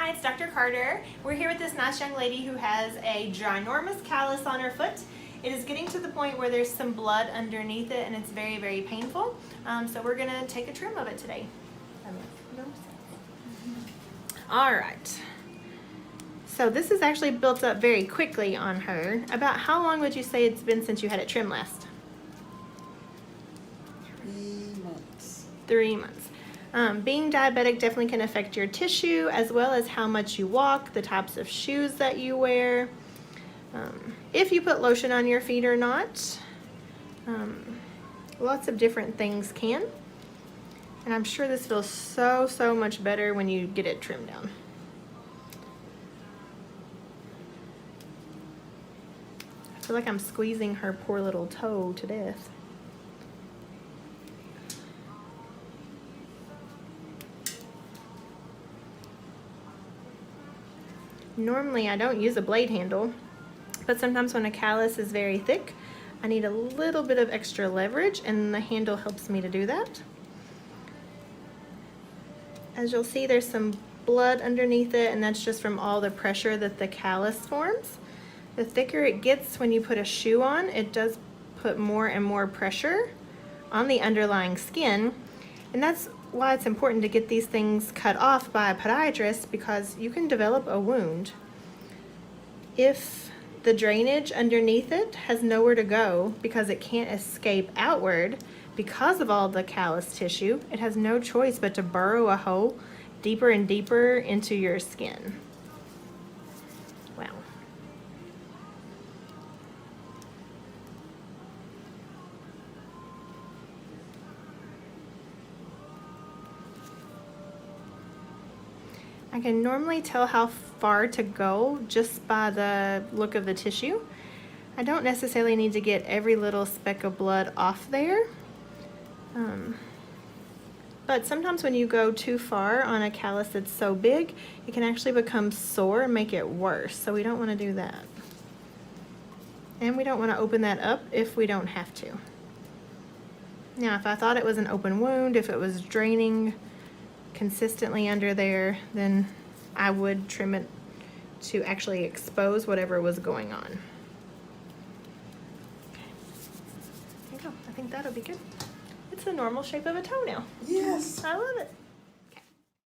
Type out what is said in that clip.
Hi, it's Dr. Carter. We're here with this nice young lady who has a ginormous callus on her foot. It is getting to the point where there's some blood underneath it and it's very, very painful. So we're gonna take a trim of it today. All right. So this is actually built up very quickly on her. About how long would you say it's been since you had it trimmed last? 3 months. 3 months. Being diabetic definitely can affect your tissue as well as how much you walk, the types of shoes that you wear, if you put lotion on your feet or not. Lots of different things can. And I'm sure this feels so much better when you get it trimmed down. I feel like I'm squeezing her poor little toe to death. Normally I don't use a blade handle, but sometimes when a callus is very thick, I need a little bit of extra leverage and the handle helps me to do that. As you'll see, there's some blood underneath it, and that's just from all the pressure that the callus forms. The thicker it gets when you put a shoe on, it does put more and more pressure on the underlying skin, and that's why it's important to get these things cut off by a podiatrist, because you can develop a wound. If the drainage underneath it has nowhere to go because it can't escape outward because of all the callus tissue, it has no choice but to burrow a hole deeper and deeper into your skin. Wow. I can normally tell how far to go just by the look of the tissue. I don't necessarily need to get every little speck of blood off there. But sometimes when you go too far on a callus that's so big, it can actually become sore and make it worse. So we don't want to do that. And we don't want to open that up if we don't have to. Now, if I thought it was an open wound, if it was draining consistently under there, then I would trim it to actually expose whatever was going on. Okay. There you go. I think that'll be good. It's the normal shape of a toenail. Yes. I love it.